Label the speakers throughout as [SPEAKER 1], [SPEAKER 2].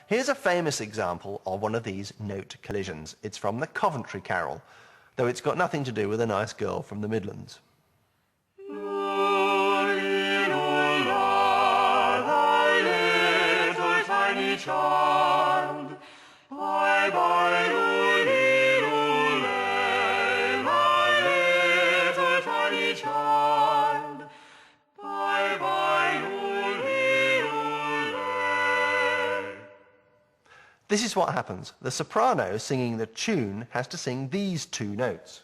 [SPEAKER 1] Here's a famous example of one of these note collisions. It's from the Coventry Carol, though it's got nothing to do with a nice girl from the Midlands.
[SPEAKER 2] Child, bye bye, little my little tiny child, bye bye, little.
[SPEAKER 1] This is what happens. The soprano singing the tune has to sing these two notes.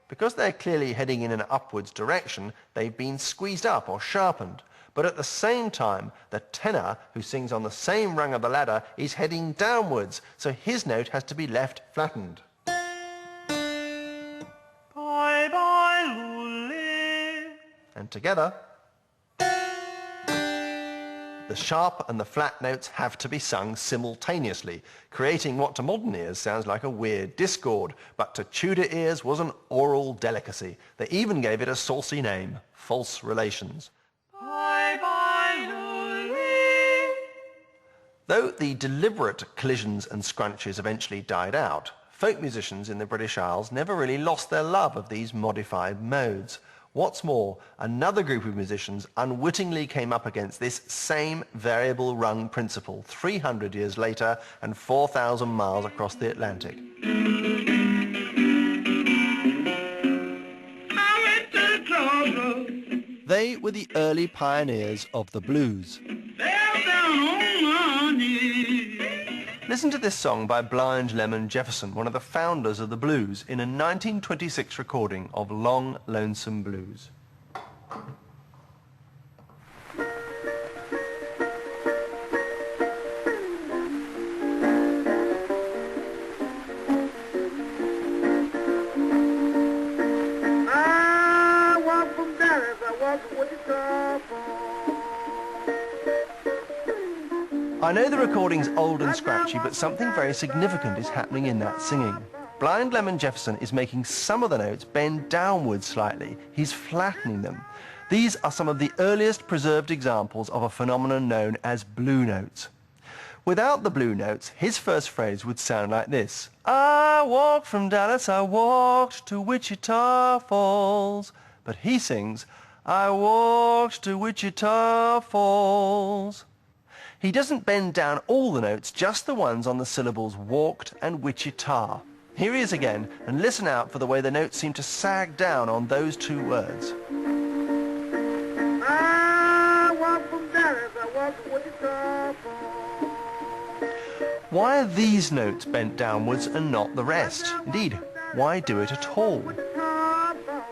[SPEAKER 1] Because they're clearly heading in an upwards direction, they've been squeezed up or sharpened. But at the same time, the tenor, who sings on the same rung of the ladder, is heading downwards, so his note has to be left flattened.
[SPEAKER 2] Bye bye, Lully.
[SPEAKER 1] And together, the sharp and the flat notes have to be sung simultaneously, creating what to modern ears sounds like a weird discord, but to Tudor ears was an oral delicacy. They even gave it a saucy name, false relations.
[SPEAKER 2] Bye bye, Lully.
[SPEAKER 1] Though the deliberate collisions and scrunches eventually died out, folk musicians in the British Isles never really lost their love of these modified modes. What's more, another group of musicians unwittingly came up against this same variable rung principle 300 years later and 4,000 miles across the Atlantic. They were the early pioneers of the blues. Listen to this song by Blind Lemon Jefferson, one of the founders of the blues, in a 1926 recording of Long Lonesome Blues.
[SPEAKER 3] I walk from Dallas, I walk from Wichita.
[SPEAKER 1] I know the recording's old and scratchy, but something very significant is happening in that singing. Blind Lemon Jefferson is making some of the notes bend downwards slightly. He's flattening them. These are some of the earliest preserved examples of a phenomenon known as blue notes. Without the blue notes, his first phrase would sound like this. I walked from Dallas, I walked to Wichita Falls. But he sings, I walked to Wichita Falls. He doesn't bend down all the notes, just the ones on the syllables walked and Wichita. Here he is again, and listen out for the way the notes seem to sag down on those two words.
[SPEAKER 3] I walk from Dallas, I walk from Wichita.
[SPEAKER 1] Why are these notes bent downwards and not the rest? Indeed, why do it at all?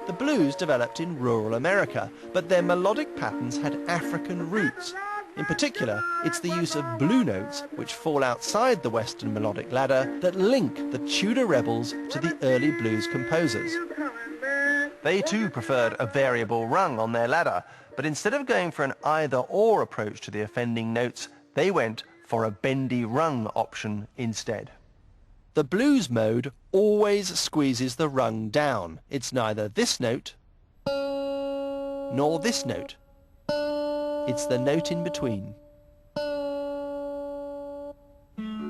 [SPEAKER 1] The blues developed in rural America, but their melodic patterns had African roots. In particular, it's the use of blue notes, which fall outside the Western melodic ladder, that link the Tudor rebels to the early blues composers. They too preferred a variable rung on their ladder, but instead of going for an either-or approach to the offending notes, they went for a bendy rung option instead. The blues mode always squeezes the rung down. It's neither this note nor this note. It's the note in between.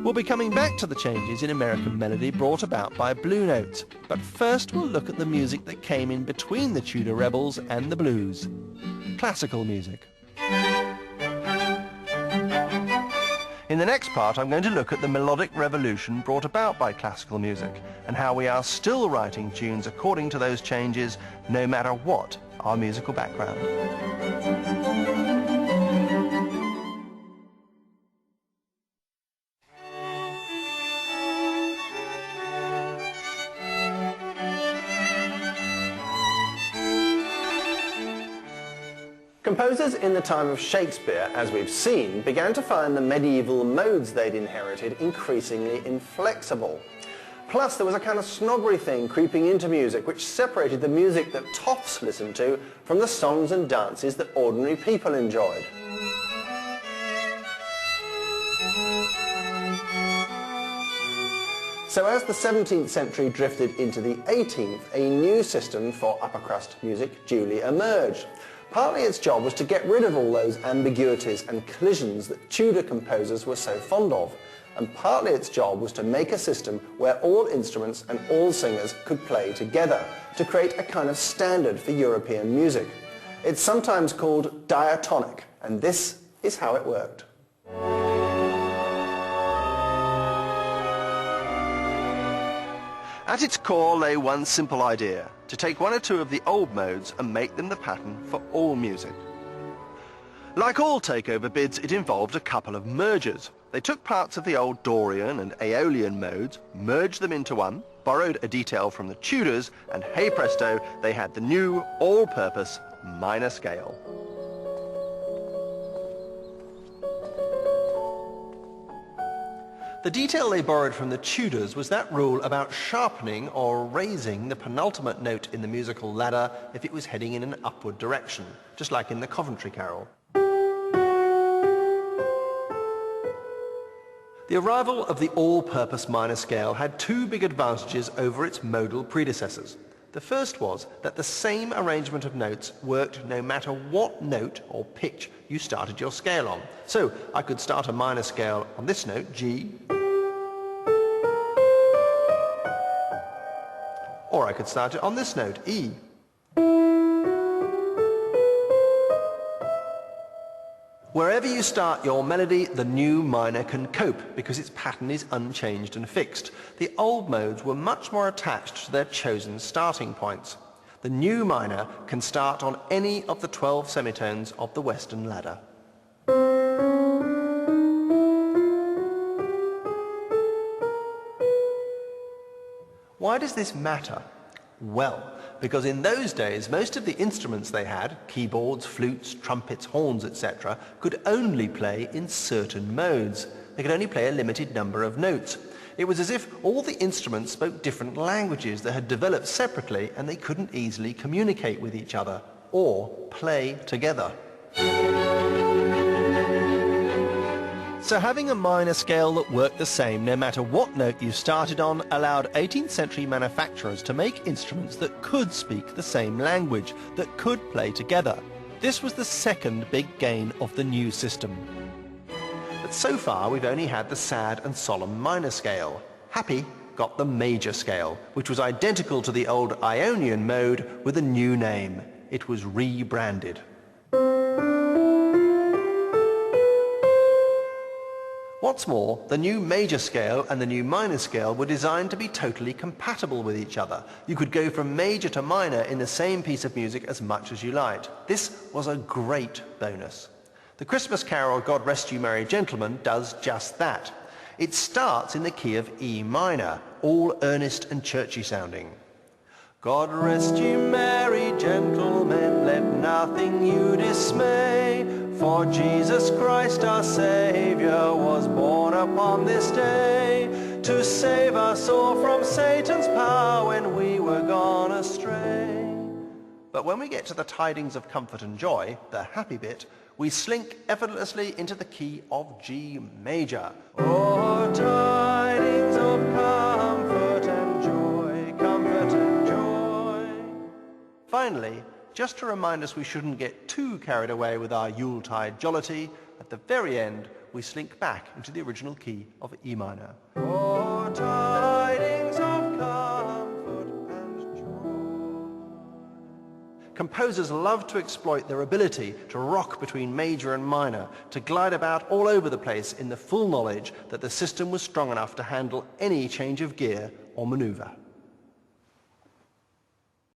[SPEAKER 1] We'll be coming back to the changes in American melody brought about by blue notes, but first we'll look at the music that came in between the Tudor rebels and the blues. Classical music. In the next part, I'm going to look at the melodic revolution brought about by classical music and how we are still writing tunes according to those changes, no matter what our musical background. Composers in the time of Shakespeare, as we've seen, began to find the medieval modes they'd inherited increasingly inflexible. Plus, there was a kind of snobbery thing creeping into music which separated the music that toffs listened to from the songs and dances that ordinary people enjoyed. So as the 17th century drifted into the 18th, a new system for upper crust music duly emerged. Partly its job was to get rid of all those ambiguities and collisions that Tudor composers were so fond of, and partly its job was to make a system where all instruments and all singers could play together, to create a kind of standard for European music. It's sometimes called diatonic, and this is how it worked. At its core lay one simple idea, to take one or two of the old modes and make them the pattern for all music. Like all takeover bids, it involved a couple of mergers. They took parts of the old Dorian and Aeolian modes, merged them into one, borrowed a detail from the Tudors, and hey presto, they had the new, all-purpose minor scale. The detail they borrowed from the Tudors was that rule about sharpening or raising the penultimate note in the musical ladder if it was heading in an upward direction, just like in the Coventry Carol. The arrival of the all-purpose minor scale had two big advantages over its modal predecessors. The first was that the same arrangement of notes worked no matter what note or pitch you started your scale on. So I could start a minor scale on this note, G, or I could start it on this note, E. Wherever you start your melody, the new minor can cope because its pattern is unchanged and fixed. The old modes were much more attached to their chosen starting points. The new minor can start on any of the 12 semitones of the Western ladder. Why does this matter? Well, because in those days most of the instruments they had, keyboards, flutes, trumpets, horns, etc., could only play in certain modes. They could only play a limited number of notes. It was as if all the instruments spoke different languages that had developed separately and they couldn't easily communicate with each other or play together. So having a minor scale that worked the same no matter what note you started on allowed 18th century manufacturers to make instruments that could speak the same language, that could play together. This was the second big gain of the new system. But so far we've only had the sad and solemn minor scale. Happy got the major scale, which was identical to the old Ionian mode with a new name. It was rebranded. What's more, the new major scale and the new minor scale were designed to be totally compatible with each other. You could go from major to minor in the same piece of music as much as you liked. This was a great bonus. The Christmas carol God Rest You Merry Gentlemen does just that. It starts in the key of E minor, all earnest and churchy sounding. God rest you merry gentlemen, let nothing you dismay, for Jesus Christ our Saviour was born upon this day, to save us all from Satan's power when we were gone astray. But when we get to the tidings of comfort and joy, the happy bit, we slink effortlessly into the key of G major. Oh, tidings of comfort and joy, comfort and joy. Finally, just to remind us we shouldn't get too carried away with our Yuletide jollity, at the very end we slink back into the original key of E minor. Oh, tidings of comfort and joy. Composers love to exploit their ability to rock between major and minor, to glide about all over the place in the full knowledge that the system was strong enough to handle any change of gear or maneuver.